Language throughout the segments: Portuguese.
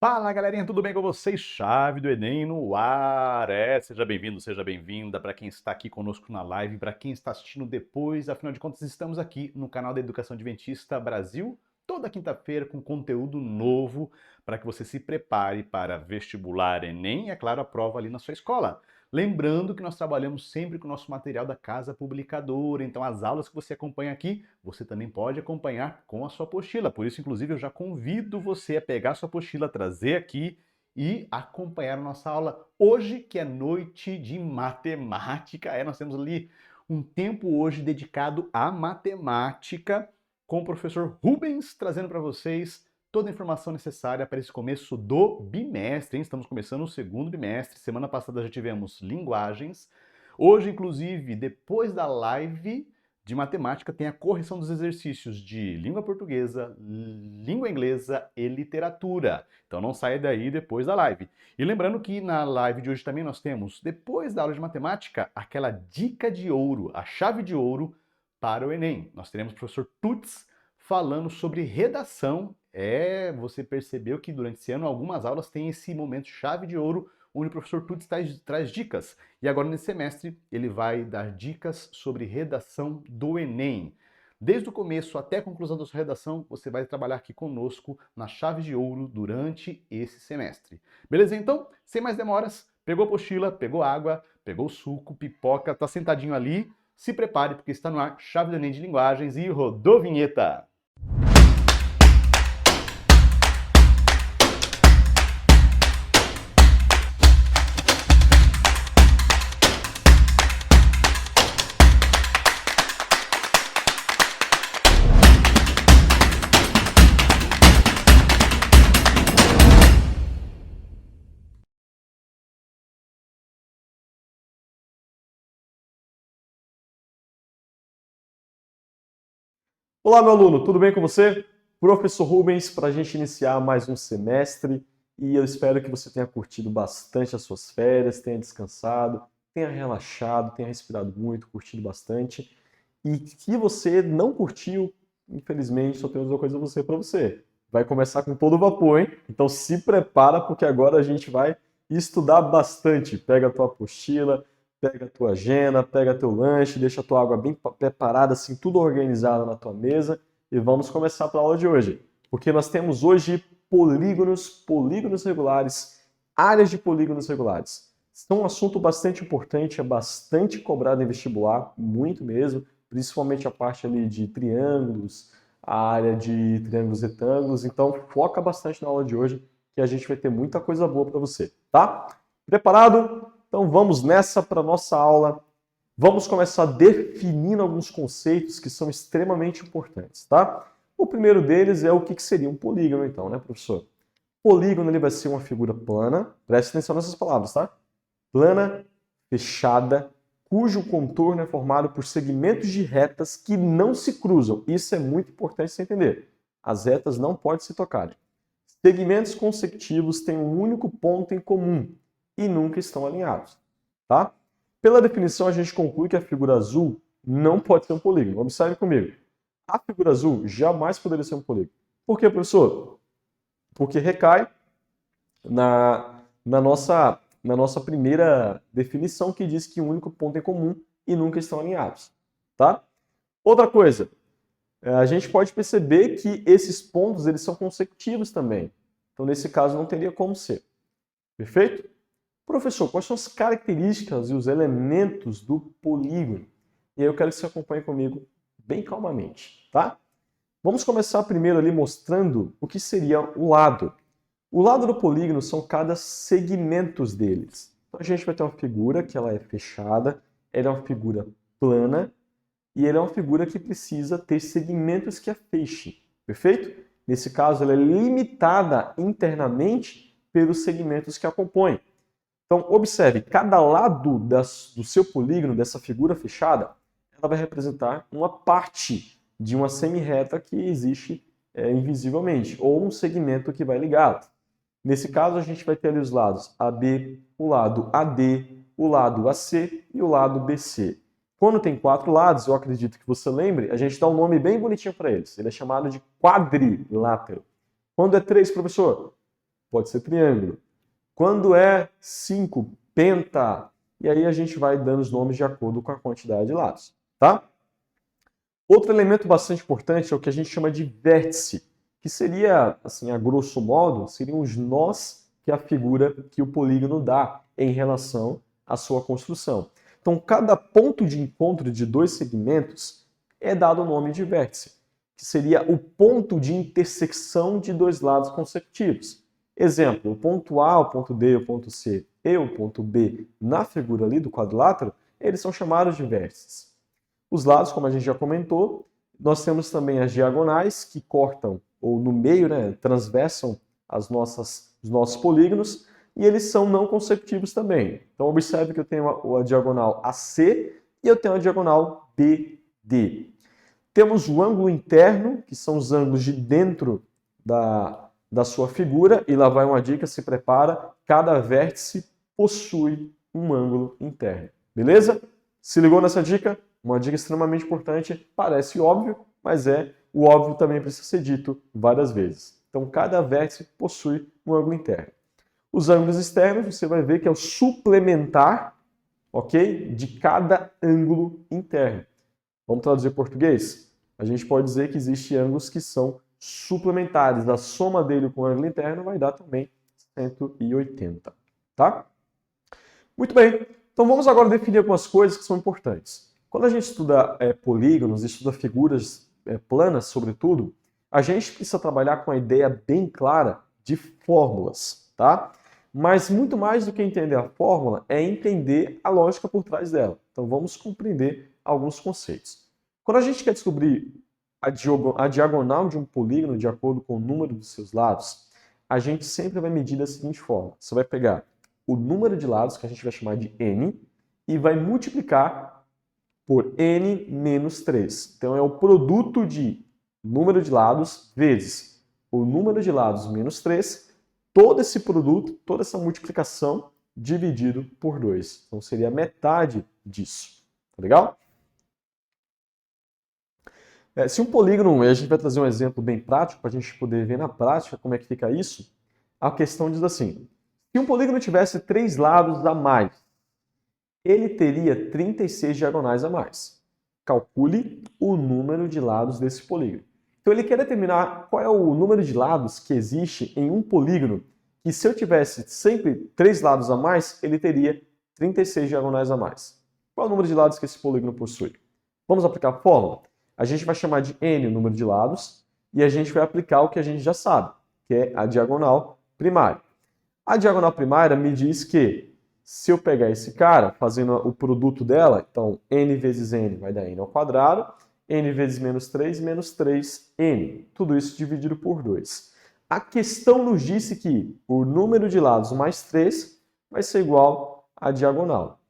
Fala galerinha, tudo bem com vocês? Chave do Enem no ar! Seja bem-vindo, seja bem-vinda para quem está aqui conosco na live, para quem está assistindo depois, afinal de contas estamos aqui no canal da Educação Adventista Brasil, toda quinta-feira com conteúdo novo para que você se prepare para vestibular Enem e, é claro, a prova ali na sua escola. Lembrando que nós trabalhamos sempre com o nosso material da Casa Publicadora, então as aulas que você acompanha aqui, você também pode acompanhar com a sua apostila. Por isso, inclusive, eu já convido você a pegar a sua apostila, trazer aqui e acompanhar a nossa aula hoje, que é noite de matemática. Nós temos ali um tempo hoje dedicado à matemática com o professor Rubens, trazendo para vocês toda a informação necessária para esse começo do bimestre, hein? Estamos começando o segundo bimestre. Semana passada já tivemos linguagens. Hoje, inclusive, depois da live de matemática, tem a correção dos exercícios de língua portuguesa, língua inglesa e literatura. Então não saia daí depois da live. E lembrando que na live de hoje também nós temos, depois da aula de matemática, aquela dica de ouro, a chave de ouro para o Enem. Nós teremos o professor Tuts falando sobre redação. Você percebeu que durante esse ano algumas aulas têm esse momento chave de ouro, onde o professor Tuts traz dicas. E agora nesse semestre ele vai dar dicas sobre redação do Enem. Desde o começo até a conclusão da sua redação, você vai trabalhar aqui conosco na chave de ouro durante esse semestre. Beleza? Então, sem mais demoras, pegou a apostila, pegou água, pegou o suco, pipoca, tá sentadinho ali, se prepare porque está no ar Chave do Enem de Linguagens e rodou vinheta! Olá, meu aluno, tudo bem com você? Professor Rubens, para a gente iniciar mais um semestre e eu espero que você tenha curtido bastante as suas férias, tenha descansado, tenha relaxado, tenha respirado muito, curtido bastante. E que você não curtiu, infelizmente, só temos uma coisa para você. Vai começar com todo vapor, hein? Então se prepara porque agora a gente vai estudar bastante. Pega a tua apostila, pega a tua agenda, pega teu lanche, deixa a tua água bem preparada, assim, tudo organizado na tua mesa e vamos começar para a aula de hoje. Porque nós temos hoje polígonos regulares, áreas de polígonos regulares. São um assunto bastante importante, é bastante cobrado em vestibular, muito mesmo, principalmente a parte ali de triângulos, a área de triângulos e retângulos, então foca bastante na aula de hoje que a gente vai ter muita coisa boa para você, tá? Preparado? Então vamos nessa para a nossa aula. Vamos começar definindo alguns conceitos que são extremamente importantes, tá? O primeiro deles é o que seria um polígono, então, né, professor? Polígono ele vai ser uma figura plana, preste atenção nessas palavras, tá? Plana, fechada, cujo contorno é formado por segmentos de retas que não se cruzam. Isso é muito importante você entender. As retas não podem se tocar. Segmentos consecutivos têm um único ponto em comum e nunca estão alinhados, tá? Pela definição, a gente conclui que a figura azul não pode ser um polígono. Observe comigo. A figura azul jamais poderia ser um polígono. Por quê, professor? Porque recai na nossa primeira definição, que diz que o único ponto em comum e nunca estão alinhados, tá? Outra coisa, a gente pode perceber que esses pontos eles são consecutivos também. Então, nesse caso, não teria como ser. Perfeito? Professor, quais são as características e os elementos do polígono? E aí eu quero que você acompanhe comigo bem calmamente, tá? Vamos começar primeiro ali mostrando o que seria o lado. O lado do polígono são cada segmentos deles. Então a gente vai ter uma figura que ela é fechada, ela é uma figura plana e ela é uma figura que precisa ter segmentos que a fechem, perfeito? Nesse caso, ela é limitada internamente pelos segmentos que a compõem. Então, observe, cada lado do seu polígono, dessa figura fechada, ela vai representar uma parte de uma semi-reta que existe invisivelmente, ou um segmento que vai ligá-la. Nesse caso, a gente vai ter ali os lados AB, o lado AD, o lado AC e o lado BC. Quando tem 4 lados, eu acredito que você lembre, a gente dá um nome bem bonitinho para eles. Ele é chamado de quadrilátero. Quando é 3, professor? Pode ser triângulo. Quando é 5, penta. E aí a gente vai dando os nomes de acordo com a quantidade de lados, tá? Outro elemento bastante importante é o que a gente chama de vértice, que seria, assim, a grosso modo, seriam os nós que a figura, que o polígono dá em relação à sua construção. Então, cada ponto de encontro de dois segmentos é dado o nome de vértice, que seria o ponto de intersecção de dois lados consecutivos. Exemplo, o ponto A, o ponto D, o ponto C e o ponto B na figura ali do quadrilátero, eles são chamados de vértices. Os lados, como a gente já comentou, nós temos também as diagonais que cortam, ou no meio, né, transversam os nossos polígonos, e eles são não consecutivos também. Então observe que eu tenho a diagonal AC e eu tenho a diagonal BD. Temos o ângulo interno, que são os ângulos de dentro da sua figura, e lá vai uma dica, se prepara, cada vértice possui um ângulo interno. Beleza? Se ligou nessa dica? Uma dica extremamente importante, parece óbvio, mas o óbvio também precisa ser dito várias vezes. Então, cada vértice possui um ângulo interno. Os ângulos externos, você vai ver que é o suplementar, ok? De cada ângulo interno. Vamos traduzir em português? A gente pode dizer que existem ângulos que são suplementares. A soma dele com o ângulo interno vai dar também 180, tá? Muito bem. Então, vamos agora definir algumas coisas que são importantes. Quando a gente estuda polígonos, estuda figuras planas, sobretudo, a gente precisa trabalhar com a ideia bem clara de fórmulas, tá? Mas muito mais do que entender a fórmula é entender a lógica por trás dela. Então vamos compreender alguns conceitos. Quando a gente quer descobrir a diagonal de um polígono de acordo com o número dos seus lados, a gente sempre vai medir da seguinte forma. Você vai pegar o número de lados, que a gente vai chamar de n, e vai multiplicar por n menos 3. Então é o produto de número de lados vezes o número de lados menos 3, todo esse produto, toda essa multiplicação dividido por 2. Então seria metade disso. Tá legal? Se um polígono, a gente vai trazer um exemplo bem prático para a gente poder ver na prática como é que fica isso. A questão diz assim: se um polígono tivesse 3 lados a mais, ele teria 36 diagonais a mais. Calcule o número de lados desse polígono. Então ele quer determinar qual é o número de lados que existe em um polígono, que se eu tivesse sempre 3 lados a mais, ele teria 36 diagonais a mais. Qual é o número de lados que esse polígono possui? Vamos aplicar a fórmula? A gente vai chamar de n o número de lados e a gente vai aplicar o que a gente já sabe, que é a diagonal primária. A diagonal primária me diz que se eu pegar esse cara, fazendo o produto dela, então n vezes n vai dar n ao quadrado, n vezes menos 3n. Tudo isso dividido por 2. A questão nos disse que o número de lados mais 3 vai ser igual à diagonal.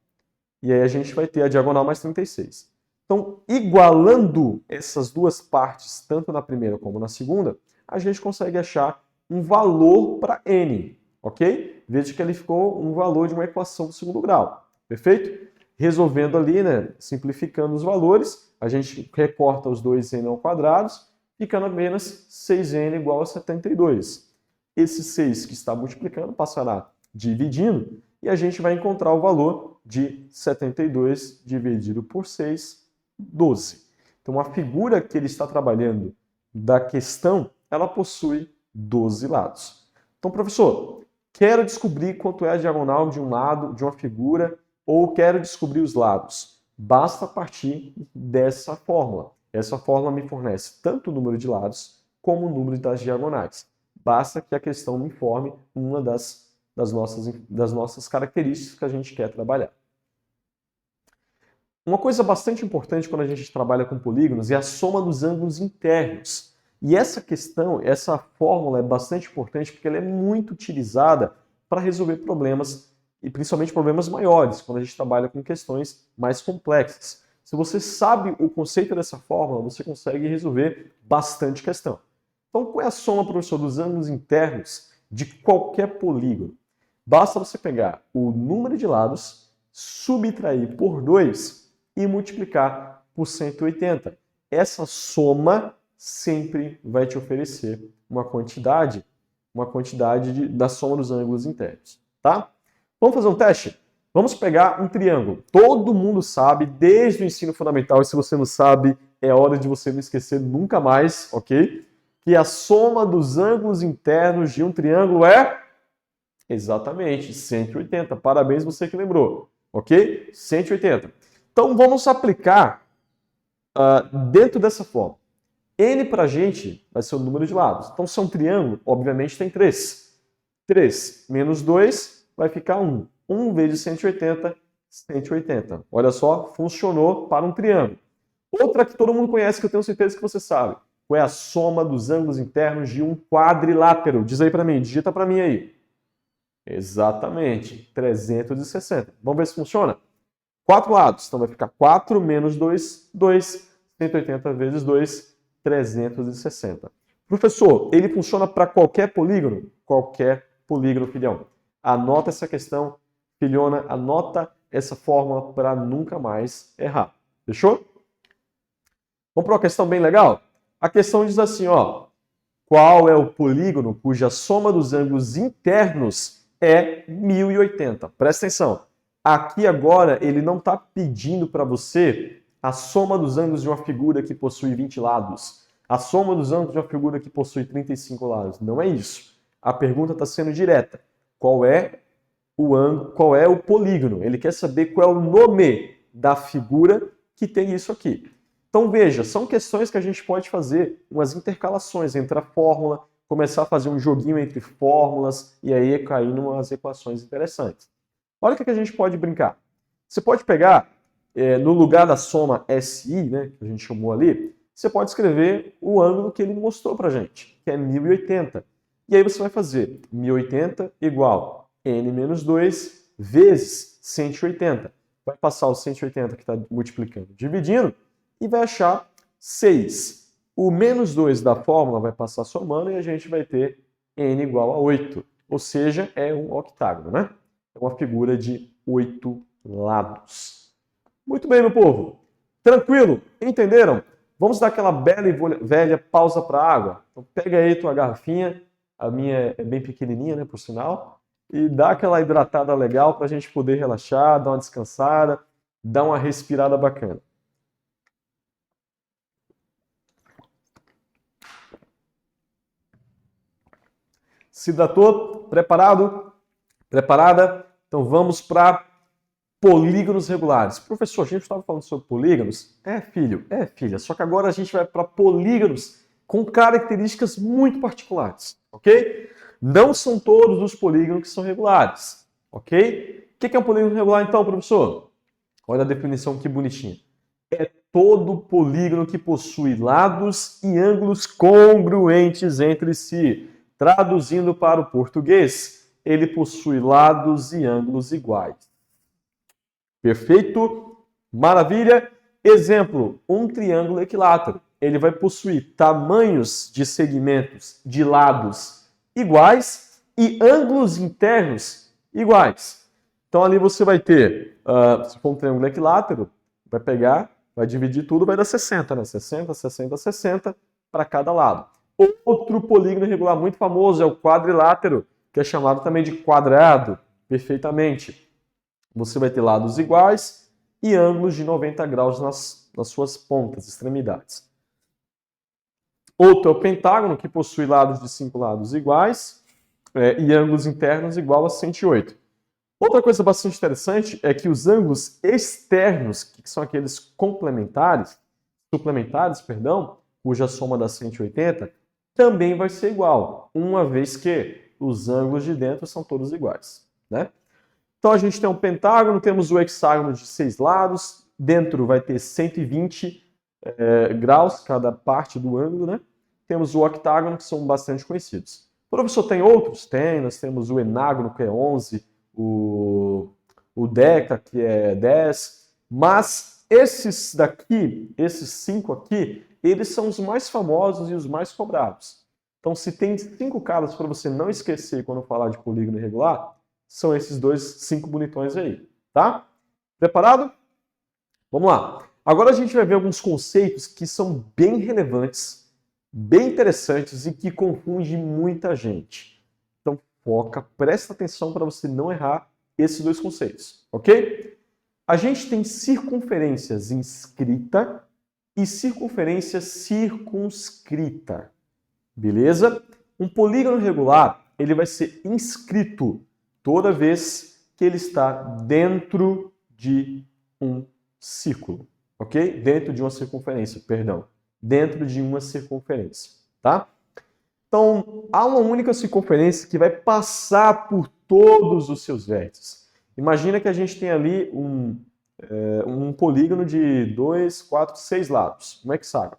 E aí a gente vai ter a diagonal mais 36. Então, igualando essas duas partes, tanto na primeira como na segunda, a gente consegue achar um valor para n, ok? Veja que ele ficou um valor de uma equação do segundo grau, perfeito? Resolvendo ali, né, simplificando os valores, a gente recorta os dois n ao quadrado, ficando apenas 6n igual a 72. Esse 6 que está multiplicando passará dividindo, e a gente vai encontrar o valor de 72 dividido por 6, 12. Então, a figura que ele está trabalhando da questão, ela possui 12 lados. Então, professor, quero descobrir quanto é a diagonal de um lado, de uma figura, ou quero descobrir os lados. Basta partir dessa fórmula. Essa fórmula me fornece tanto o número de lados como o número das diagonais. Basta que a questão me informe uma das nossas características que a gente quer trabalhar. Uma coisa bastante importante quando a gente trabalha com polígonos é a soma dos ângulos internos. E essa questão, essa fórmula é bastante importante porque ela é muito utilizada para resolver problemas, e principalmente problemas maiores, quando a gente trabalha com questões mais complexas. Se você sabe o conceito dessa fórmula, você consegue resolver bastante questão. Então, qual é a soma, professor, dos ângulos internos de qualquer polígono? Basta você pegar o número de lados, subtrair por 2 e multiplicar por 180. Essa soma sempre vai te oferecer uma quantidade uma quantidade da soma dos ângulos internos, tá? Vamos fazer um teste? Vamos pegar um triângulo. Todo mundo sabe, desde o ensino fundamental, e se você não sabe, é hora de você não esquecer nunca mais, ok? Que a soma dos ângulos internos de um triângulo é exatamente 180. Parabéns você que lembrou, ok? 180. Então vamos aplicar dentro dessa forma. N pra gente vai ser o número de lados. Então se é um triângulo, obviamente tem 3. 3 menos 2 vai ficar 1. 1 vezes 180, 180. Olha só, funcionou para um triângulo. Outra que todo mundo conhece, que eu tenho certeza que você sabe. Qual é a soma dos ângulos internos de um quadrilátero? Diz aí para mim, digita para mim aí. Exatamente, 360. Vamos ver se funciona? 4 lados, então vai ficar 4 menos 2, 2. 180 vezes 2, 360. Professor, ele funciona para qualquer polígono? Qualquer polígono, filhão. Anota essa questão, filhona, anota essa fórmula para nunca mais errar. Fechou? Vamos para uma questão bem legal? A questão diz assim, ó. Qual é o polígono cuja soma dos ângulos internos é 1080? Presta atenção. Aqui agora ele não está pedindo para você a soma dos ângulos de uma figura que possui 20 lados. A soma dos ângulos de uma figura que possui 35 lados. Não é isso. A pergunta está sendo direta. Qual é o ângulo, qual é o polígono? Ele quer saber qual é o nome da figura que tem isso aqui. Então veja, são questões que a gente pode fazer umas intercalações entre a fórmula, começar a fazer um joguinho entre fórmulas e aí cair em umas equações interessantes. Olha o que a gente pode brincar. Você pode pegar, no lugar da soma SI, né, que a gente chamou ali, você pode escrever o ângulo que ele mostrou pra gente, que é 1080. E aí você vai fazer 1080 igual n menos 2 vezes 180. Vai passar o 180 que está multiplicando, dividindo, e vai achar 6. O menos 2 da fórmula vai passar somando e a gente vai ter n igual a 8. Ou seja, é um octágono, né? É uma figura de 8 lados. Muito bem, meu povo. Tranquilo? Entenderam? Vamos dar aquela bela e velha pausa para a água. Então pega aí tua garrafinha, a minha é bem pequenininha, né, por sinal, e dá aquela hidratada legal para a gente poder relaxar, dar uma descansada, dar uma respirada bacana. Se hidratou? Preparado? Preparada? Então vamos para polígonos regulares. Professor, a gente estava falando sobre polígonos? É, filho, é, filha. Só que agora a gente vai para polígonos com características muito particulares, ok? Não são todos os polígonos que são regulares, ok? O que é um polígono regular então, professor? Olha a definição que bonitinha. É todo polígono que possui lados e ângulos congruentes entre si. Traduzindo para o português, ele possui lados e ângulos iguais. Perfeito? Maravilha? Exemplo, um triângulo equilátero. Ele vai possuir tamanhos de segmentos de lados iguais e ângulos internos iguais. Então ali você vai ter, se for um triângulo equilátero, vai pegar, vai dividir tudo, vai dar 60, né? 60, 60, 60 para cada lado. Outro polígono irregular muito famoso é o quadrilátero, que é chamado também de quadrado, perfeitamente. Você vai ter lados iguais e ângulos de 90 graus nas suas pontas, extremidades. Outro é o pentágono, que possui lados de 5 lados iguais e ângulos internos igual a 108. Outra coisa bastante interessante é que os ângulos externos, que são aqueles suplementares, cuja soma dá 180, também vai ser igual, uma vez que os ângulos de dentro são todos iguais, né? Então a gente tem um pentágono, temos o hexágono de 6 lados, dentro vai ter 120 graus cada parte do ângulo, né? Temos o octágono, que são bastante conhecidos. Professor, tem outros? Tem, nós temos o enágono, que é 11, o deca, que é 10, mas esses daqui, esses 5 aqui, eles são os mais famosos e os mais cobrados. Então, se tem 5 caras para você não esquecer quando falar de polígono irregular, são esses 5 bonitões aí, tá? Preparado? Vamos lá. Agora a gente vai ver alguns conceitos que são bem relevantes, bem interessantes e que confundem muita gente. foca, presta atenção para você não errar esses dois conceitos, ok? A gente tem circunferências inscrita e circunferência circunscrita, beleza? Um polígono regular, ele vai ser inscrito toda vez que ele está dentro de um círculo, ok? Dentro de uma circunferência, perdão. Dentro de uma circunferência, tá? Então, há uma única circunferência que vai passar por todos os seus vértices. Imagina que a gente tem ali um polígono de 2, 4, 6 lados, um hexágono.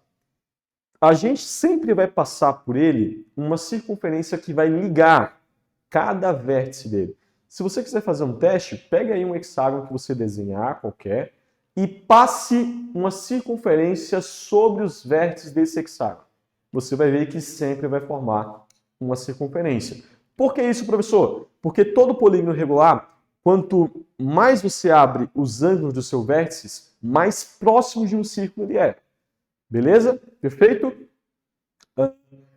A gente sempre vai passar por ele uma circunferência que vai ligar cada vértice dele. Se você quiser fazer um teste, pega aí um hexágono que você desenhar, qualquer, e passe uma circunferência sobre os vértices desse hexágono. Você vai ver que sempre vai formar uma circunferência. Por que isso, professor? Porque todo polígono regular, quanto mais você abre os ângulos dos seus vértices, mais próximo de um círculo ele é. Beleza? Perfeito?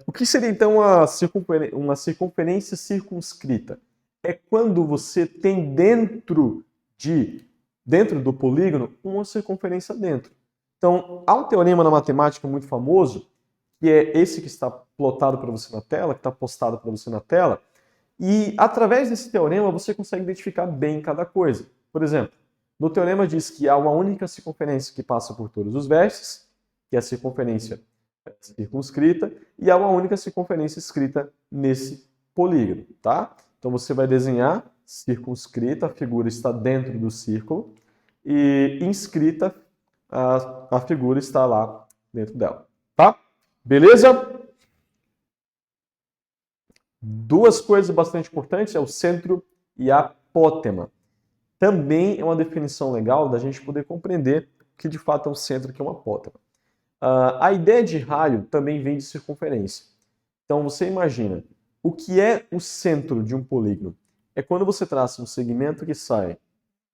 O que seria então uma circunferência circunscrita? É quando você tem dentro do polígono uma circunferência dentro. Então, há um teorema na matemática muito famoso, que é esse que está plotado para você na tela, que está postado para você na tela, e através desse teorema você consegue identificar bem cada coisa. Por exemplo, no teorema diz que há uma única circunferência que passa por todos os vértices, que é a circunferência circunscrita, e há uma única circunferência escrita nesse polígono, tá? Então você vai desenhar circunscrita, a figura está dentro do círculo, e inscrita, a figura está lá dentro dela, tá? Beleza? Duas coisas bastante importantes é o centro e a apótema. Também é uma definição legal da gente poder compreender o que de fato é um centro e o que é uma apótema. A ideia de raio também vem de circunferência. Então você imagina, o que é o centro de um polígono? É quando você traça um segmento que sai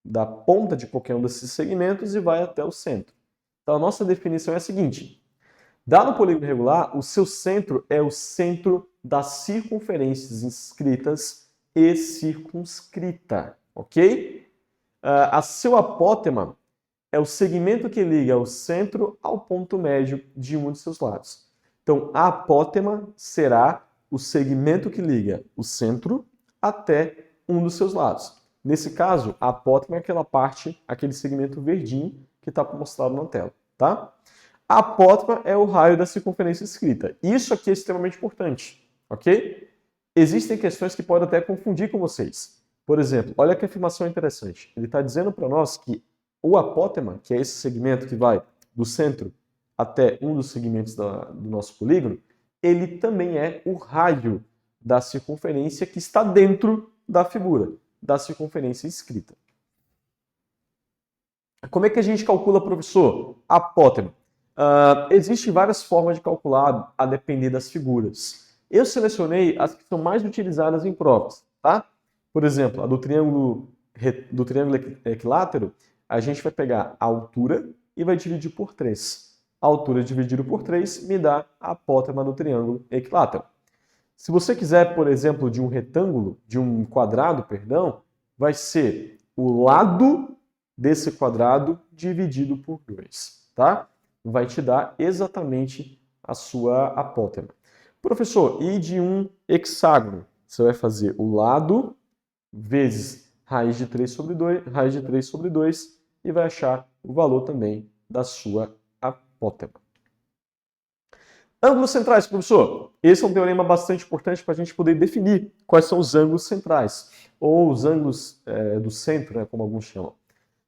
da ponta de qualquer um desses segmentos e vai até o centro. Então a nossa definição é a seguinte: dado o polígono regular, o seu centro é o centro das circunferências inscritas e circunscrita, ok? A seu apótema é o segmento que liga o centro ao ponto médio de um de seus lados. Então, a apótema será o segmento que liga o centro até um dos seus lados. Nesse caso, a apótema é aquela parte, aquele segmento verdinho que está mostrado na tela, tá? A apótema é o raio da circunferência inscrita. Isso aqui é extremamente importante, ok? Existem questões que podem até confundir com vocês. Por exemplo, olha que afirmação interessante. Ele está dizendo para nós que o apótema, que é esse segmento que vai do centro até um dos segmentos do nosso polígono, ele também é o raio da circunferência que está dentro da figura, da circunferência inscrita. Como é que a gente calcula, professor? Apótema. Existem várias formas de calcular a depender das figuras. Eu selecionei as que são mais utilizadas em provas, tá? Por exemplo, a do triângulo equilátero, a gente vai pegar a altura e vai dividir por 3. A altura dividido por 3 me dá a apótema do triângulo equilátero. Se você quiser, por exemplo, de um quadrado, perdão, vai ser o lado desse quadrado dividido por 2, tá? Vai te dar exatamente a sua apótema. Professor, e de um hexágono? Você vai fazer o lado vezes raiz de 3 sobre 2 e vai achar o valor também da sua apótema. Ângulos centrais, professor. Esse é um teorema bastante importante para a gente poder definir quais são os ângulos centrais, ou os ângulos do centro, né, como alguns chamam.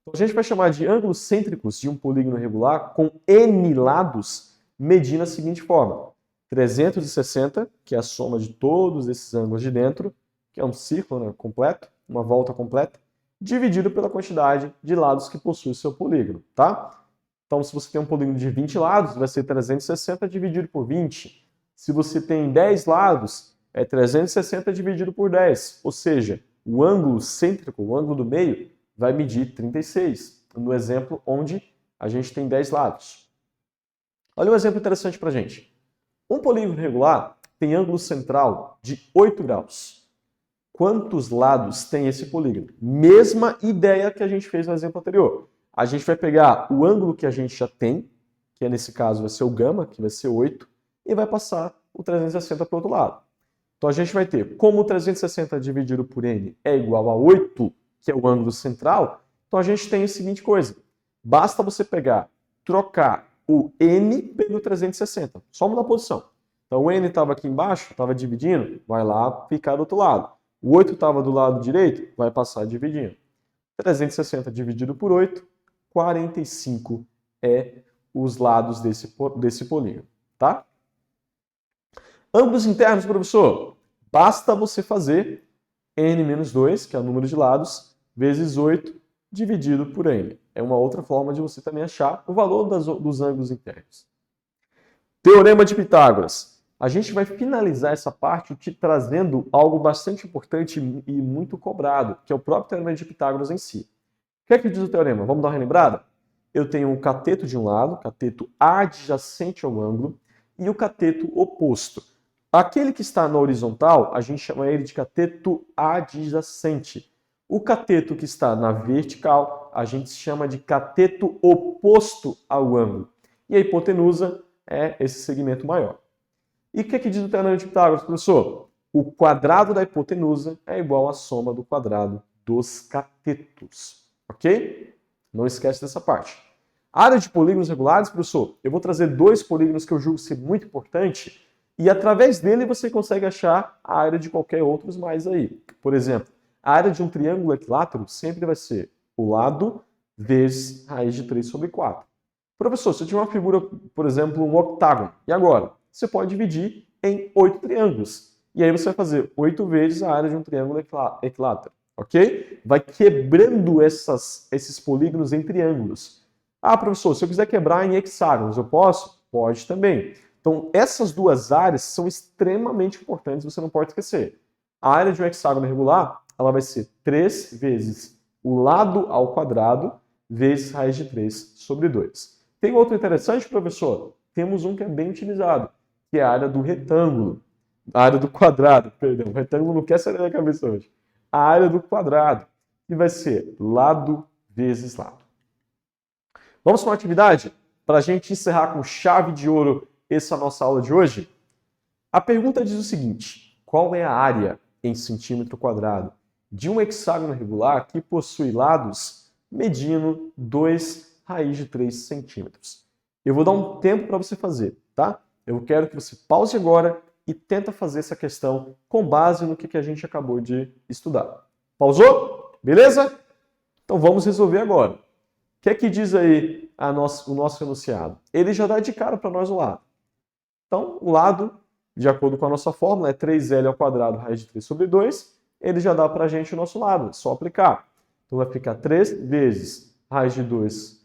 Então, a gente vai chamar de ângulos cêntricos de um polígono regular com n lados, medindo da seguinte forma: 360, que é a soma de todos esses ângulos de dentro, que é um círculo, né, completo, uma volta completa, dividido pela quantidade de lados que possui o seu polígono, tá? Então, se você tem um polígono de 20 lados, vai ser 360 dividido por 20. Se você tem 10 lados, é 360 dividido por 10. Ou seja, o ângulo cêntrico, o ângulo do meio, vai medir 36, no exemplo onde a gente tem 10 lados. Olha um exemplo interessante para a gente. Um polígono regular tem ângulo central de 8 graus. quantos lados tem esse polígono? Mesma ideia que a gente fez no exemplo anterior. A gente vai pegar o ângulo que a gente já tem, que nesse caso vai ser o gama, que vai ser 8, e vai passar o 360 para o outro lado. Então a gente vai ter, como o 360 dividido por n é igual a 8, que é o ângulo central, então a gente tem a seguinte coisa. Basta você pegar, trocar o n pelo 360, só mudar a posição. Então o n estava aqui embaixo, estava dividindo, vai lá ficar do outro lado. O 8 estava do lado direito, vai passar dividindo. 360 dividido por 8, 45 é os lados desse polígono, tá? Ângulos internos, professor, basta você fazer n menos 2, que é o número de lados, vezes 8, dividido por n. É uma outra forma de você também achar o valor dos ângulos internos. Teorema de Pitágoras. A gente vai finalizar essa parte te trazendo algo bastante importante e muito cobrado, que é o próprio Teorema de Pitágoras em si. O que é que diz o teorema? Vamos dar uma relembrada? Eu tenho um cateto de um lado, cateto adjacente ao ângulo, e o cateto oposto. Aquele que está na horizontal, a gente chama ele de cateto adjacente. O cateto que está na vertical, a gente chama de cateto oposto ao ângulo. E a hipotenusa é esse segmento maior. E o que é que diz o Teorema de Pitágoras, professor? O quadrado da hipotenusa é igual à soma do quadrado dos catetos. Ok? Não esquece dessa parte. Área de polígonos regulares, professor, eu vou trazer dois polígonos que eu julgo ser muito importante e através dele você consegue achar a área de qualquer outros mais aí. Por exemplo, a área de um triângulo equilátero sempre vai ser o lado vezes raiz de 3 sobre 4. Professor, se eu tiver uma figura, por exemplo, um octágono, e agora? Você pode dividir em 8 triângulos. E aí você vai fazer 8 vezes a área de um triângulo equilátero. Ok? Vai quebrando esses polígonos em triângulos. Ah, professor, se eu quiser quebrar em hexágonos, eu posso? Pode também. Então, essas duas áreas são extremamente importantes, você não pode esquecer. A área de um hexágono regular, ela vai ser 3 vezes o lado ao quadrado vezes raiz de 3 sobre 2. Tem outro interessante, professor? Temos um que é bem utilizado, que é a área do retângulo. A área do quadrado, perdão. O retângulo não quer sair da cabeça hoje. A área do quadrado, que vai ser lado vezes lado. Vamos para uma atividade? Para a gente encerrar com chave de ouro essa nossa aula de hoje? A pergunta diz o seguinte: qual é a área em centímetro quadrado de um hexágono regular que possui lados medindo 2 raiz de 3 centímetros? Eu vou dar um tempo para você fazer, tá? Eu quero que você pause agora e tenta fazer essa questão com base no que a gente acabou de estudar. Pausou? Beleza? Então vamos resolver agora. O que é que diz aí o nosso enunciado? Ele já dá de cara para nós o lado. Então, o lado, de acordo com a nossa fórmula, é 3L ao quadrado raiz de 3 sobre 2. Ele já dá para a gente o nosso lado, é só aplicar. Então vai ficar 3 vezes raiz de 2,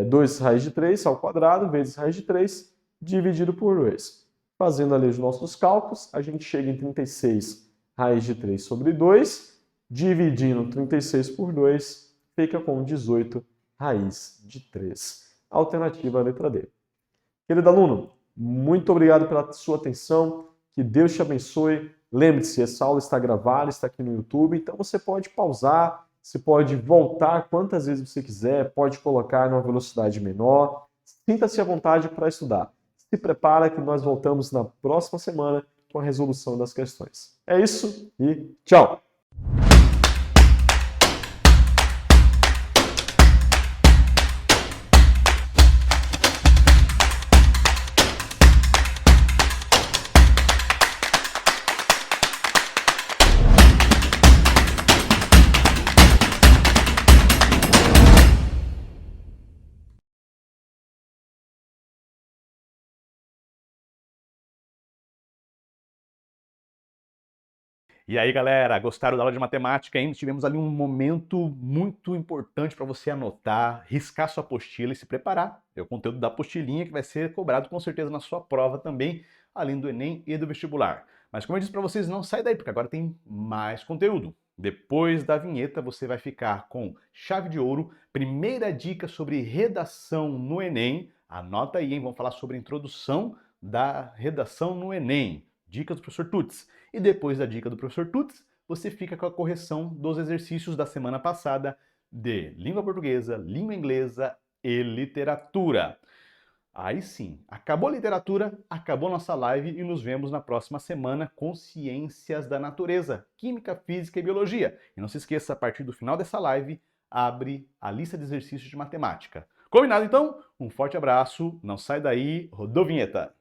2 raiz de 3 ao quadrado vezes raiz de 3 dividido por 2. Fazendo ali os nossos cálculos, a gente chega em 36 raiz de 3 sobre 2, dividindo 36 por 2, fica com 18 raiz de 3. Alternativa a letra D. Querido aluno, muito obrigado pela sua atenção, que Deus te abençoe. Lembre-se, essa aula está gravada, está aqui no YouTube, então você pode pausar, você pode voltar quantas vezes você quiser, pode colocar numa velocidade menor. Sinta-se à vontade para estudar. Se prepara que nós voltamos na próxima semana com a resolução das questões. É isso e tchau! E aí, galera, gostaram da aula de matemática ainda? Tivemos ali um momento muito importante para você anotar, riscar sua apostila e se preparar. É o conteúdo da apostilinha que vai ser cobrado com certeza na sua prova também, além do Enem e do vestibular. Mas como eu disse para vocês, não sai daí, porque agora tem mais conteúdo. Depois da vinheta, você vai ficar com chave de ouro, primeira dica sobre redação no Enem. Anota aí, hein? Vamos falar sobre a introdução da redação no Enem. Dicas do professor Tuts. E depois da dica do professor Tuts, você fica com a correção dos exercícios da semana passada de língua portuguesa, língua inglesa e literatura. Aí sim, acabou a literatura, acabou nossa live e nos vemos na próxima semana com Ciências da Natureza, Química, Física e Biologia. E não se esqueça, a partir do final dessa live, abre a lista de exercícios de matemática. Combinado então? Um forte abraço, não sai daí, rodou a vinheta!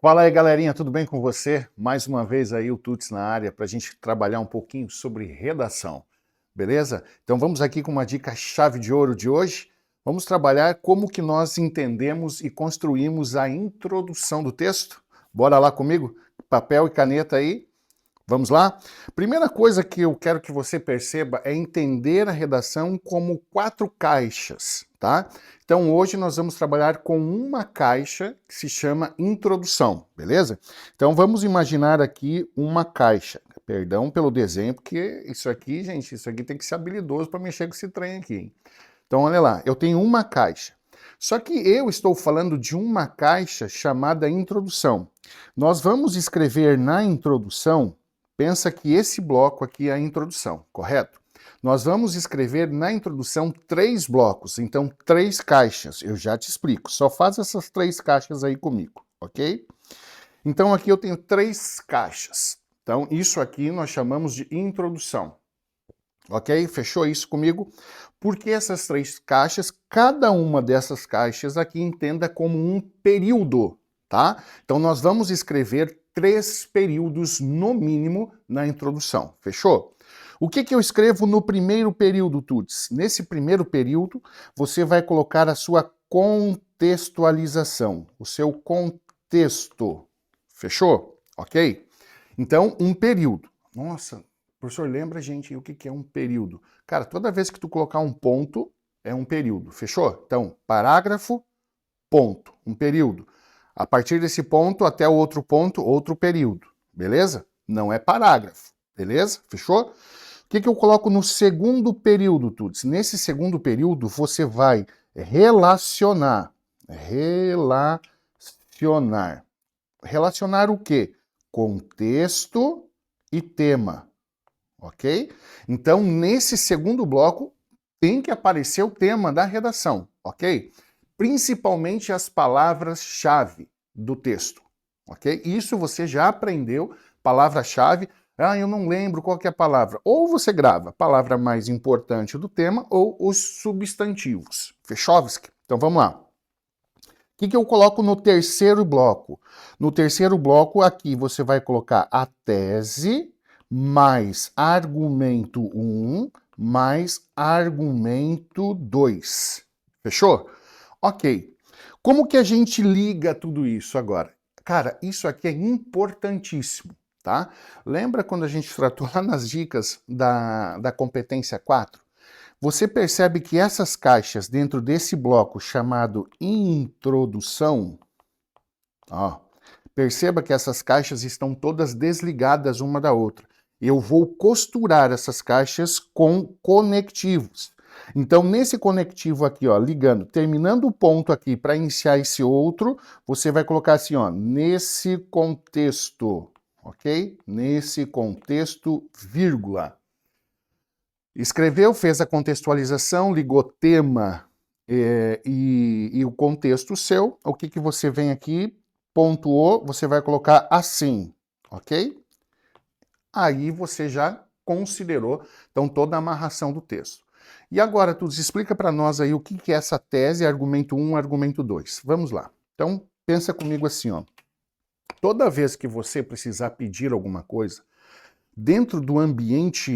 Fala aí, galerinha, tudo bem com você? Mais uma vez aí o Tuts na área para a gente trabalhar um pouquinho sobre redação, beleza? Então vamos aqui com uma dica chave de ouro de hoje. Vamos trabalhar como que nós entendemos e construímos a introdução do texto. Bora lá comigo? Papel e caneta aí. Vamos lá? Primeira coisa que eu quero que você perceba é entender a redação como 4 caixas, tá? Então hoje nós vamos trabalhar com uma caixa que se chama introdução, beleza? Então vamos imaginar aqui uma caixa. Perdão pelo desenho, porque isso aqui, gente, isso aqui tem que ser habilidoso para mexer com esse trem aqui, hein? Então olha lá, eu tenho uma caixa. Só que eu estou falando de uma caixa chamada introdução. Nós vamos escrever na introdução. Pensa que esse bloco aqui é a introdução, correto? Nós vamos escrever na introdução 3 blocos, então 3 caixas. Eu já te explico, só faz essas 3 caixas aí comigo, ok? Então aqui eu tenho 3 caixas. Então isso aqui nós chamamos de introdução, ok? Fechou isso comigo? Porque essas 3 caixas, cada uma dessas caixas aqui entenda como um período, tá? Então nós vamos escrever 3 períodos no mínimo na introdução, fechou? O que eu escrevo no primeiro período, Tuts? Nesse primeiro período, você vai colocar a sua contextualização, o seu contexto, fechou? Ok? Então, um período. Nossa, professor, lembra, gente, o que é um período? Cara, toda vez que tu colocar um ponto, é um período, fechou? Então, parágrafo, ponto, um período. A partir desse ponto até o outro ponto, outro período, beleza? Não é parágrafo, beleza? Fechou? O que eu coloco no segundo período, Tuts? Nesse segundo período, você vai relacionar. Relacionar o quê? Contexto e tema, ok? Então, nesse segundo bloco, tem que aparecer o tema da redação, ok? Principalmente as palavras-chave do texto, ok? Isso você já aprendeu, palavra-chave. Ah, eu não lembro qual que é a palavra. Ou você grava a palavra mais importante do tema ou os substantivos. Fechou-se? Então vamos lá. O que eu coloco no terceiro bloco? No terceiro bloco aqui você vai colocar a tese mais argumento 1 mais argumento 2. Fechou? Ok. Como que a gente liga tudo isso agora? Cara, isso aqui é importantíssimo, tá? Lembra quando a gente tratou lá nas dicas da competência 4? Você percebe que essas caixas dentro desse bloco chamado introdução, ó, perceba que essas caixas estão todas desligadas uma da outra. Eu vou costurar essas caixas com conectivos. Então, nesse conectivo aqui, ó, ligando, terminando o ponto aqui para iniciar esse outro, você vai colocar assim, ó, nesse contexto, ok? Nesse contexto, vírgula. Escreveu, fez a contextualização, ligou tema e o contexto seu. O que você vem aqui, pontuou, você vai colocar assim, ok? Aí você já considerou, então, toda a amarração do texto. E agora, Tuts, explica para nós aí o que é essa tese, argumento 1, argumento 2. Vamos lá. Então, pensa comigo assim, ó. Toda vez que você precisar pedir alguma coisa, dentro do ambiente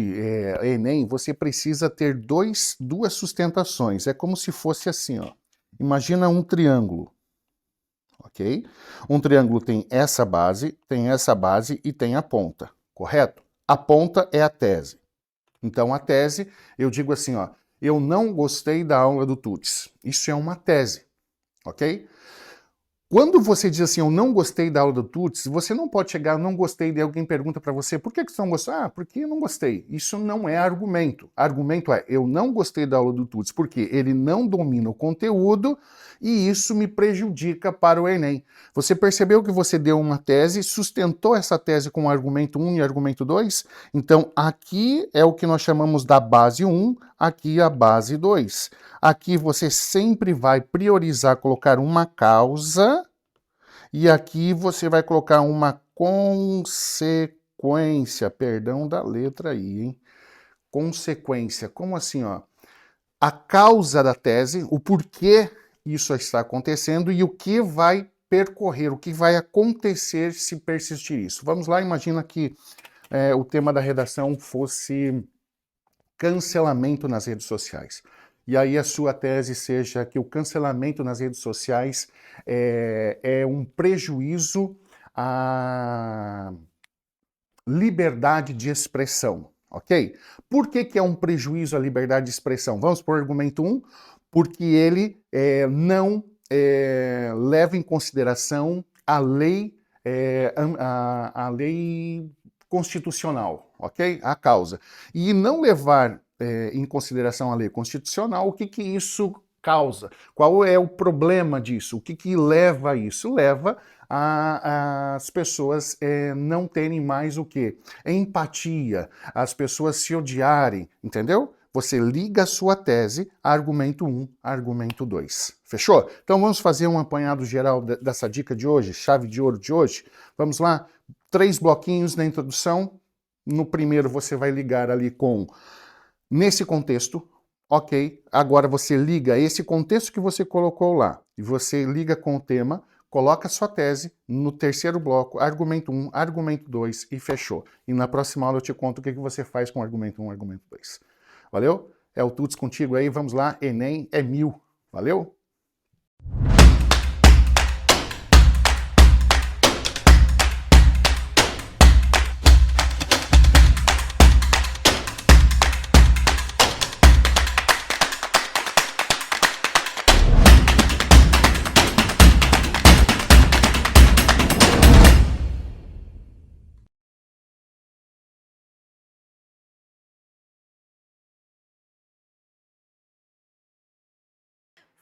Enem, você precisa ter duas sustentações. É como se fosse assim, ó. Imagina um triângulo, ok? Um triângulo tem essa base e tem a ponta, correto? A ponta é a tese. Então, a tese, eu digo assim, ó, eu não gostei da aula do Tuts. Isso é uma tese, ok? Quando você diz assim, eu não gostei da aula do Tuts, você não pode chegar, não gostei, e alguém pergunta para você, por que você não gostou? Ah, porque eu não gostei. Isso não é argumento. Argumento é, eu não gostei da aula do Tuts porque ele não domina o conteúdo e isso me prejudica para o Enem. Você percebeu que você deu uma tese, sustentou essa tese com argumento 1 e argumento 2? Então, aqui é o que nós chamamos da base 1, aqui a base 2. Aqui você sempre vai priorizar colocar uma causa e aqui você vai colocar uma consequência. Perdão da letra aí, hein? Consequência. Como assim, ó? A causa da tese, o porquê isso está acontecendo e o que vai percorrer, o que vai acontecer se persistir isso. Vamos lá, imagina que o tema da redação fosse cancelamento nas redes sociais. E aí a sua tese seja que o cancelamento nas redes sociais é um prejuízo à liberdade de expressão, ok? Por que é um prejuízo à liberdade de expressão? Vamos para o argumento 1, porque ele não leva em consideração a lei constitucional, ok? A causa. E não levar em consideração a lei constitucional, o que isso causa? Qual é o problema disso? O que leva a isso? Leva as pessoas não terem mais o quê? Empatia, as pessoas se odiarem, entendeu? Você liga a sua tese, argumento 1, argumento 2. Fechou? Então vamos fazer um apanhado geral dessa dica de hoje, chave de ouro de hoje. Vamos lá? 3 bloquinhos na introdução. No primeiro você vai ligar ali com nesse contexto, ok. Agora você liga esse contexto que você colocou lá e você liga com o tema, coloca a sua tese no terceiro bloco, argumento 1, argumento 2 e fechou. E na próxima aula eu te conto o que você faz com argumento 1, argumento 2. Valeu? É o Tuts contigo aí, vamos lá, Enem é 1000. Valeu?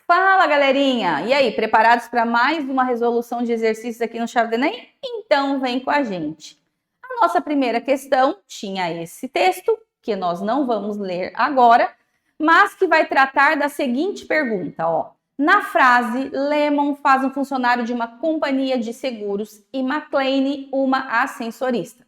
Fala, galerinha! E aí, preparados para mais uma resolução de exercícios aqui no Chave do Enem? Então vem com a gente. A nossa primeira questão tinha esse texto, que nós não vamos ler agora, mas que vai tratar da seguinte pergunta, ó. Na frase, Lemon faz um funcionário de uma companhia de seguros e McLean uma ascensorista.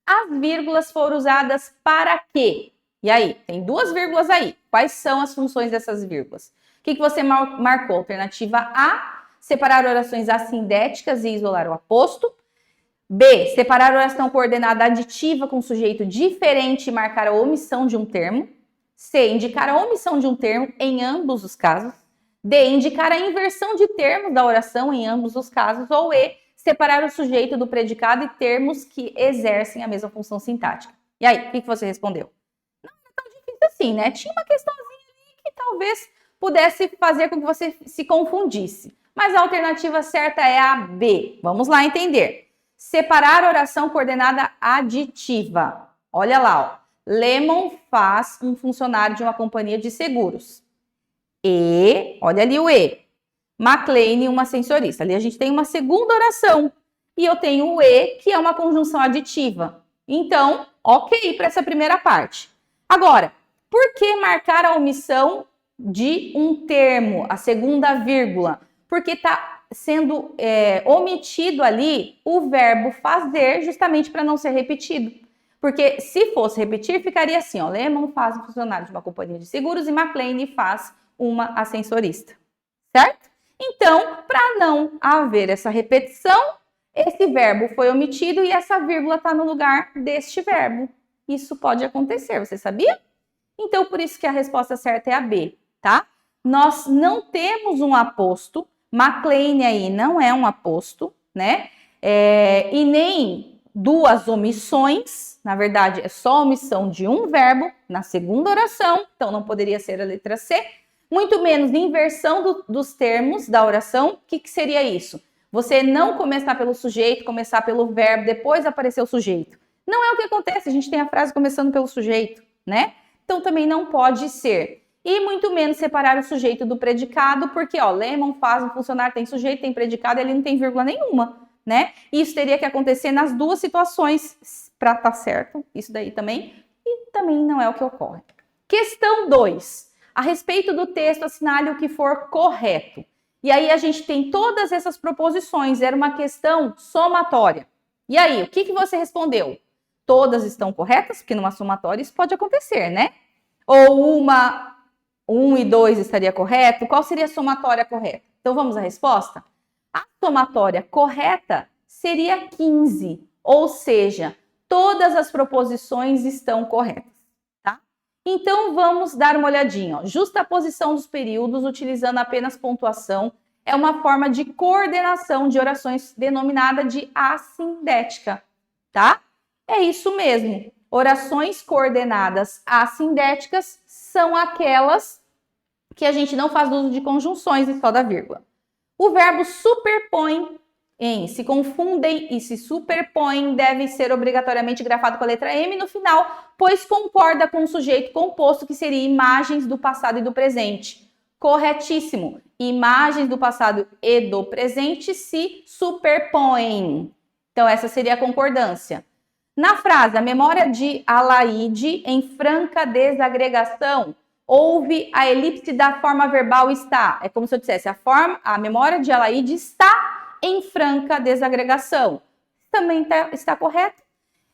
As vírgulas foram usadas para quê? E aí, tem 2 vírgulas aí. Quais são as funções dessas vírgulas? O que você marcou? Alternativa A, separar orações assindéticas e isolar o aposto. B, separar oração coordenada aditiva com sujeito diferente e marcar a omissão de um termo. C, indicar a omissão de um termo em ambos os casos. D, indicar a inversão de termos da oração em ambos os casos. Ou E, separar o sujeito do predicado e termos que exercem a mesma função sintática. E aí, o que você respondeu? Não é tão difícil assim, né? Tinha uma questãozinha ali que talvez pudesse fazer com que você se confundisse. Mas a alternativa certa é a B. Vamos lá entender. Separar oração coordenada aditiva. Olha lá, ó. Lemon faz um funcionário de uma companhia de seguros. E, olha ali o E. McLean, uma ascensorista. Ali a gente tem uma segunda oração. E eu tenho o E, que é uma conjunção aditiva. Então, ok para essa primeira parte. Agora, por que marcar a omissão de um termo, a segunda vírgula? Porque está sendo omitido ali o verbo fazer, justamente para não ser repetido. Porque se fosse repetir, ficaria assim, ó. Lemon faz um funcionário de uma companhia de seguros e McLean faz uma ascensorista. Certo? Então, para não haver essa repetição, esse verbo foi omitido e essa vírgula está no lugar deste verbo. Isso pode acontecer, você sabia? Então, por isso que a resposta certa é a B, tá? Nós não temos um aposto, McLean aí não é um aposto, né? E nem duas omissões, na verdade é só a omissão de um verbo na segunda oração, então não poderia ser a letra C, muito menos inversão dos termos da oração. O que seria isso? Você não começar pelo sujeito, começar pelo verbo, depois aparecer o sujeito. Não é o que acontece, a gente tem a frase começando pelo sujeito, né? Então também não pode ser. E muito menos separar o sujeito do predicado, porque, ó, Lemon faz um funcionário, tem sujeito, tem predicado, ele não tem vírgula nenhuma, né? Isso teria que acontecer nas duas situações para estar certo, isso daí também, e também não é o que ocorre. Questão 2. A respeito do texto, assinale o que for correto. E aí a gente tem todas essas proposições, era uma questão somatória. E aí, o que você respondeu? Todas estão corretas? Porque numa somatória isso pode acontecer, né? Ou 1 e 2 estaria correto? Qual seria a somatória correta? Então vamos à resposta? A somatória correta seria 15, ou seja, todas as proposições estão corretas, tá? Então vamos dar uma olhadinha, ó. Justaposição dos períodos utilizando apenas pontuação é uma forma de coordenação de orações denominada de assindética, tá? É isso mesmo. Orações coordenadas assindéticas são aquelas que a gente não faz uso de conjunções e só da vírgula. O verbo superpõe em se confundem e se superpõem deve ser obrigatoriamente grafado com a letra M no final, pois concorda com o sujeito composto, que seria imagens do passado e do presente. Corretíssimo. Imagens do passado e do presente se superpõem. Então, essa seria a concordância. Na frase, a memória de Alaide em franca desagregação, houve a elipse da forma verbal está. É como se eu dissesse, a memória de Alaide está em franca desagregação. Também está correto.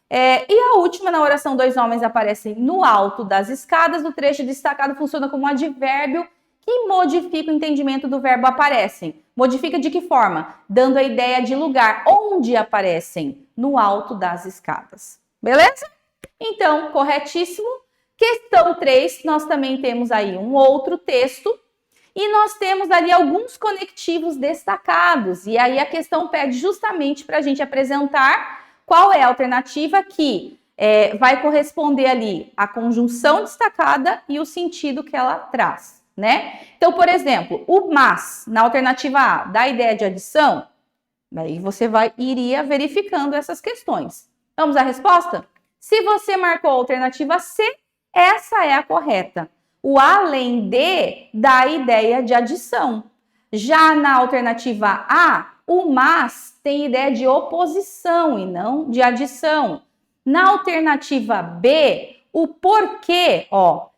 E a última, na oração, dois homens aparecem no alto das escadas. O trecho destacado funciona como um advérbio que modifica o entendimento do verbo aparecem. Modifica de que forma? Dando a ideia de lugar. Onde aparecem? No alto das escadas. Beleza? Então, corretíssimo. Questão 3, nós também temos aí um outro texto e nós temos ali alguns conectivos destacados. E aí a questão pede justamente para a gente apresentar qual é a alternativa que vai corresponder ali à conjunção destacada e o sentido que ela traz, né? Então, por exemplo, o mas, na alternativa A, dá a ideia de adição, daí você iria verificando essas questões. Vamos à resposta? Se você marcou a alternativa C, essa é a correta. O além de dá a ideia de adição. Já na alternativa A, o mas tem ideia de oposição e não de adição. Na alternativa B, o porquê, ó,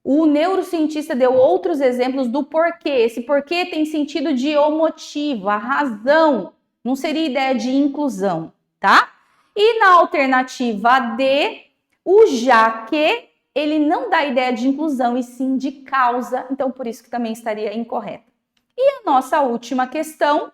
o neurocientista deu outros exemplos do porquê. Esse porquê tem sentido de o motivo, a razão. Não seria ideia de inclusão, tá? E na alternativa D, o já que, ele não dá ideia de inclusão e sim de causa, então por isso que também estaria incorreta. E a nossa última questão,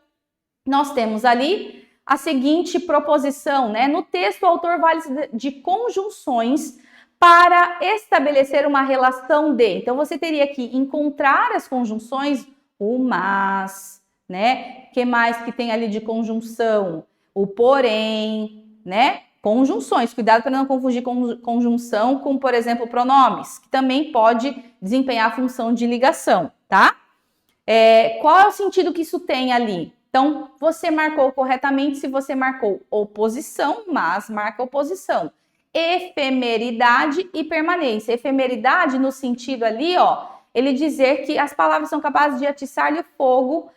nós temos ali a seguinte proposição, né? No texto, o autor vale de conjunções para estabelecer uma relação de. Então, você teria que encontrar as conjunções, o mas, né? O que mais que tem ali de conjunção? O porém, né? Conjunções. Cuidado para não confundir conjunção com, por exemplo, pronomes, que também pode desempenhar a função de ligação, tá? Qual é o sentido que isso tem ali? Então, você marcou corretamente se você marcou oposição, mas marca oposição. Efemeridade e permanência. Efemeridade no sentido ali, ó, ele dizer que as palavras são capazes de atiçar-lhe o fogo,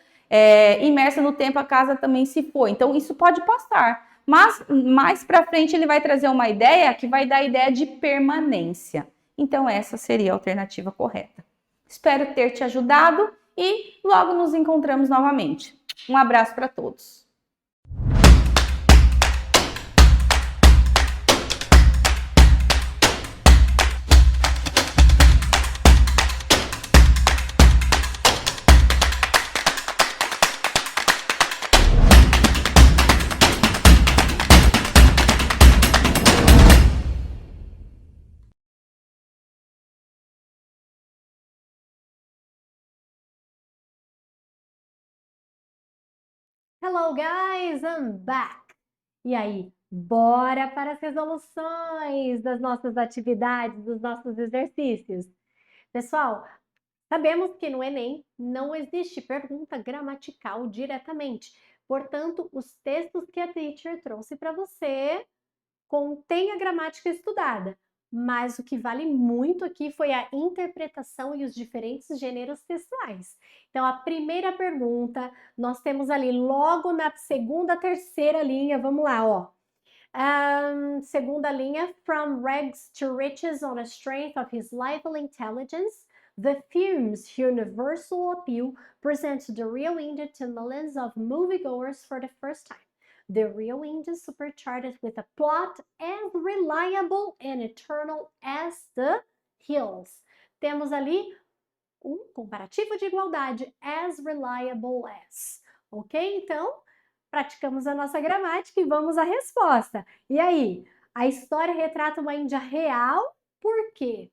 imersa no tempo a casa também se foi. Então, isso pode passar. Mas, mais para frente, ele vai trazer uma ideia que vai dar a ideia de permanência. Então, essa seria a alternativa correta. Espero ter te ajudado e logo nos encontramos novamente. Um abraço para todos. Hello guys, I'm back! E aí, Bora para as resoluções das nossas atividades, dos nossos exercícios. Pessoal, sabemos que no Enem não existe pergunta gramatical diretamente. Portanto, os textos que a teacher trouxe para você contêm a gramática estudada. Mas o que vale muito aqui foi a interpretação e os diferentes gêneros textuais. Então, a primeira pergunta, nós temos ali logo na segunda, terceira linha, vamos lá, ó. Segunda linha, from rags to riches on the strength of his lively intelligence, the film's universal appeal presents the real India to millions of moviegoers for the first time. The real India supercharged with a plot as reliable and eternal as the hills. Temos ali um comparativo de igualdade, as reliable as. Ok? Então, praticamos a nossa gramática e vamos à resposta. E aí? A história retrata uma Índia real, por quê?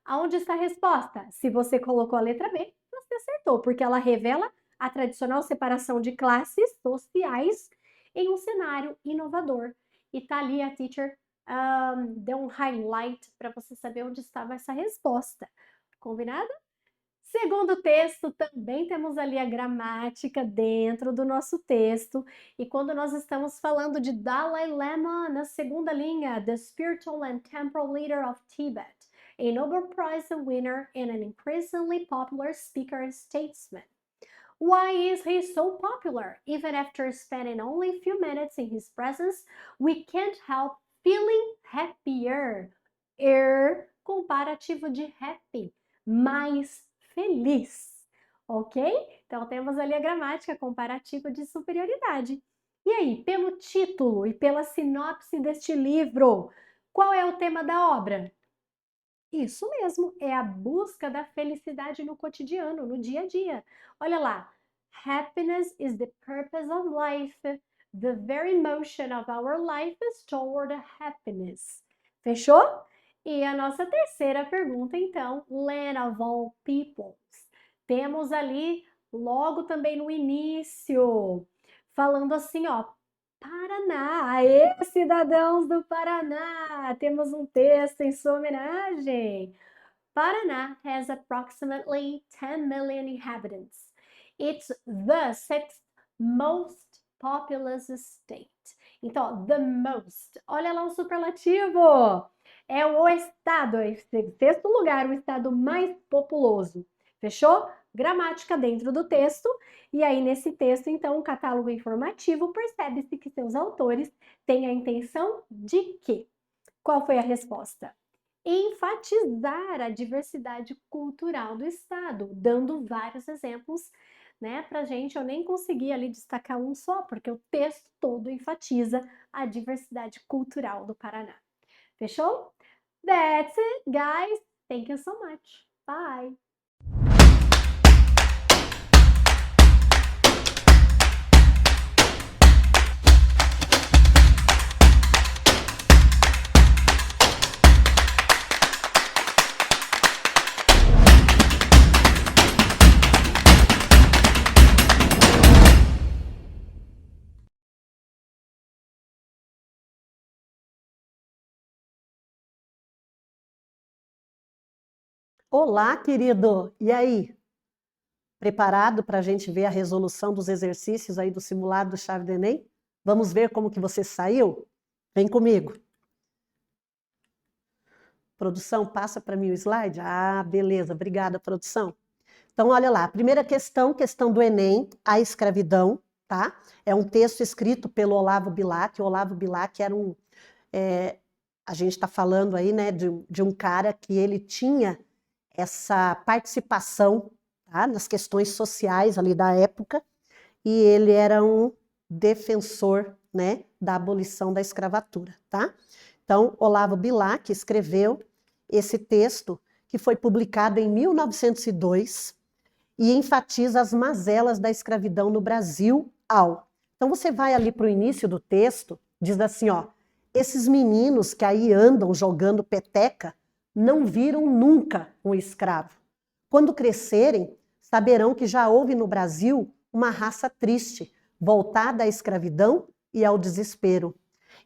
Aonde está a resposta? Se você colocou a letra B, você acertou, porque ela revela a tradicional separação de classes sociais em um cenário inovador. E tá ali a teacher deu um highlight para você saber onde estava essa resposta. Combinado? Segundo texto, também temos ali a gramática dentro do nosso texto. E quando nós estamos falando de Dalai Lama, na segunda linha, the spiritual and temporal leader of Tibet, a Nobel Prize winner and an increasingly popular speaker and statesman. Why is he so popular? Even after spending only a few minutes in his presence, we can't help feeling happier. Comparativo de happy, mais feliz, ok? Então temos ali a gramática comparativa de superioridade. E aí, pelo título e pela sinopse deste livro, qual é o tema da obra? Isso mesmo, é a busca da felicidade no cotidiano, no dia a dia. Olha lá, happiness is the purpose of life. The very motion of our life is toward happiness. Fechou? E a nossa terceira pergunta, então, land of all peoples. Temos ali, logo também no início, falando assim, ó, Paraná, aê, cidadãos do Paraná! Temos um texto em sua homenagem. Paraná has approximately 10 million inhabitants. It's the sixth most populous state. Então, the most, olha lá o superlativo. É o estado, é em sexto lugar, o estado mais populoso. Fechou? Gramática dentro do texto. E aí, nesse texto, então, um catálogo informativo, percebe-se que seus autores têm a intenção de quê? Qual foi a resposta? Enfatizar a diversidade cultural do estado, dando vários exemplos, né, pra gente. Eu nem consegui ali destacar um só, porque o texto todo enfatiza a diversidade cultural do Paraná. Fechou? That's it, guys. Thank you so much. Bye. Olá, querido! E aí? Preparado para a gente ver a resolução dos exercícios aí do simulado do Chave do Enem? Vamos ver como que você saiu? Vem comigo. Produção, passa para mim o slide? Ah, beleza, obrigada, produção. Então, olha lá, primeira questão do Enem, a escravidão, tá? É um texto escrito pelo Olavo Bilac. O Olavo Bilac era a gente está falando aí, né, de um cara que ele tinha essa participação, tá, nas questões sociais ali da época, e ele era um defensor, né, da abolição da escravatura, tá? Então, Olavo Bilac escreveu esse texto que foi publicado em 1902 e enfatiza as mazelas da escravidão no Brasil Então, você vai ali para o início do texto, diz assim, ó, esses meninos que aí andam jogando peteca não viram nunca um escravo. Quando crescerem, saberão que já houve no Brasil uma raça triste, voltada à escravidão e ao desespero.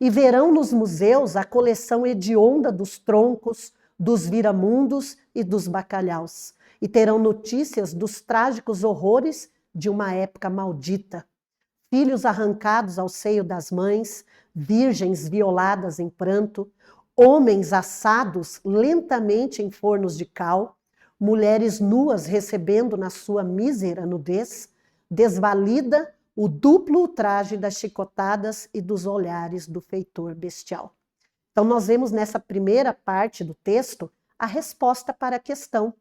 e verão nos museus a coleção hedionda dos troncos, dos viramundos e dos bacalhaus, e terão notícias dos trágicos horrores de uma época maldita. Filhos arrancados ao seio das mães, virgens violadas em pranto, homens assados lentamente em fornos de cal, mulheres nuas recebendo na sua mísera nudez, desvalida o duplo ultraje das chicotadas e dos olhares do feitor bestial. Então, nós vemos nessa primeira parte do texto a resposta para a questão,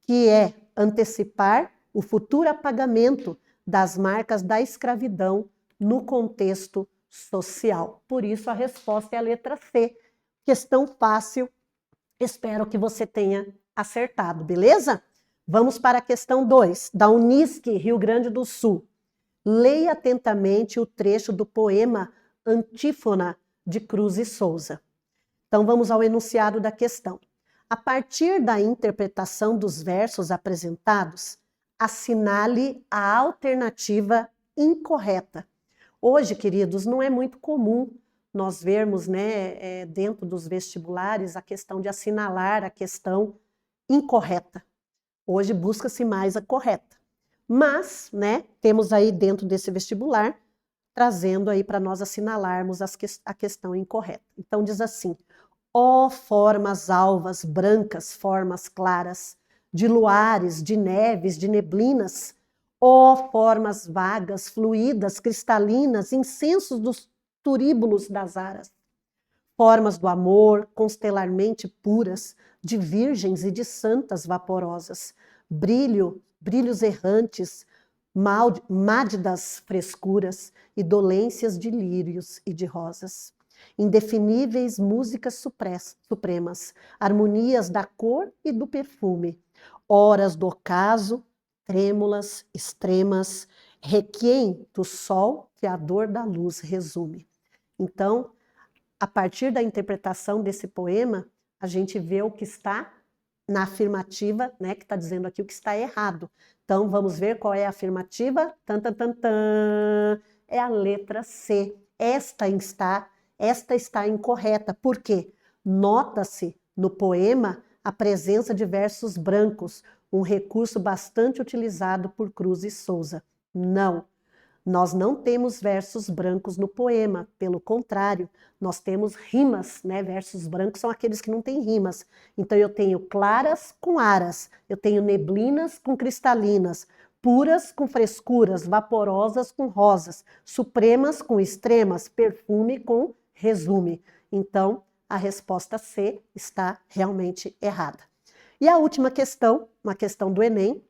que é antecipar o futuro apagamento das marcas da escravidão no contexto social. Por isso, a resposta é a letra C. Questão fácil, espero que você tenha acertado, beleza? Vamos para a questão 2, da Unisc, Rio Grande do Sul. Leia atentamente o trecho do poema Antífona, de Cruz e Souza. Então, vamos ao enunciado da questão. A partir da interpretação dos versos apresentados, assinale a alternativa incorreta. Hoje, queridos, não é muito comum nós vermos, né, dentro dos vestibulares a questão de assinalar a questão incorreta. Hoje busca-se mais a correta. Mas, né, temos aí dentro desse vestibular, trazendo aí para nós assinalarmos a questão incorreta. Então diz assim: ó formas alvas, brancas, formas claras, de luares, de neves, de neblinas, ó formas vagas, fluídas, cristalinas, incensos dos turíbulos das aras, formas do amor, constelarmente puras, de virgens e de santas vaporosas, brilhos errantes, mádidas frescuras e dolências de lírios e de rosas, indefiníveis músicas supremas, harmonias da cor e do perfume, horas do ocaso, trêmulas, extremas, requiem do sol que a dor da luz resume. Então, a partir da interpretação desse poema, a gente vê o que está na afirmativa, né, que está dizendo aqui o que está errado. Então, vamos ver qual é a afirmativa. Tan, tan, tan, tan. É a letra C. Esta está incorreta. Por quê? Nota-se no poema a presença de versos brancos, um recurso bastante utilizado por Cruz e Souza. Não. Nós não temos versos brancos no poema, pelo contrário, nós temos rimas, né? Versos brancos são aqueles que não têm rimas. Então eu tenho claras com aras, eu tenho neblinas com cristalinas, puras com frescuras, vaporosas com rosas, supremas com extremas, perfume com resume. Então a resposta C está realmente errada. E a última questão, uma questão do Enem,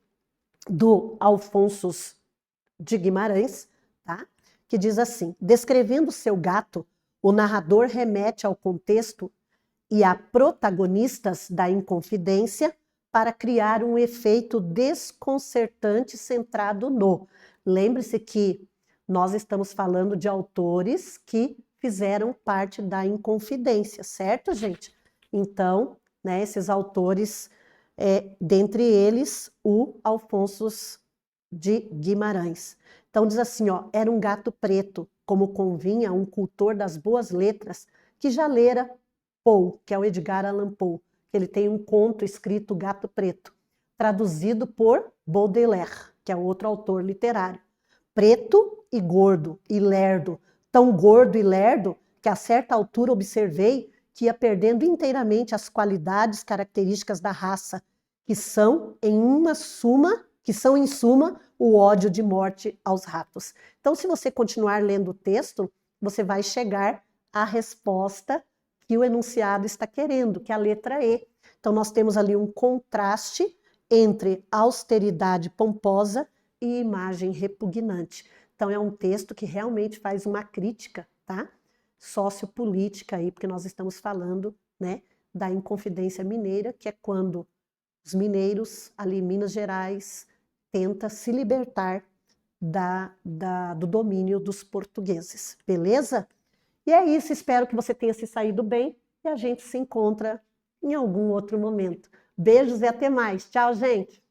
do Alfonso de Guimarães, tá? Que diz assim: descrevendo seu gato, o narrador remete ao contexto e a protagonistas da Inconfidência para criar um efeito desconcertante centrado no. Lembre-se que nós estamos falando de autores que fizeram parte da Inconfidência, certo, gente? Então, né, esses autores, dentre eles, o Alfonso de Guimarães. Então diz assim, ó, era um gato preto, como convinha a um cultor das boas letras, que já lera Poe, que é o Edgar Allan Poe, que ele tem um conto escrito Gato Preto, traduzido por Baudelaire, que é outro autor literário. Preto e gordo, e lerdo, tão gordo e lerdo, que a certa altura observei que ia perdendo inteiramente as qualidades características da raça, que são, em suma, o ódio de morte aos ratos. Então, se você continuar lendo o texto, você vai chegar à resposta que o enunciado está querendo, que é a letra E. Então, nós temos ali um contraste entre austeridade pomposa e imagem repugnante. Então, é um texto que realmente faz uma crítica, tá? Sociopolítica aí, porque nós estamos falando, né, da Inconfidência Mineira, que é quando os mineiros, ali em Minas Gerais, tenta se libertar do domínio dos portugueses, beleza? E é isso, espero que você tenha se saído bem e a gente se encontra em algum outro momento. Beijos e até mais. Tchau, gente!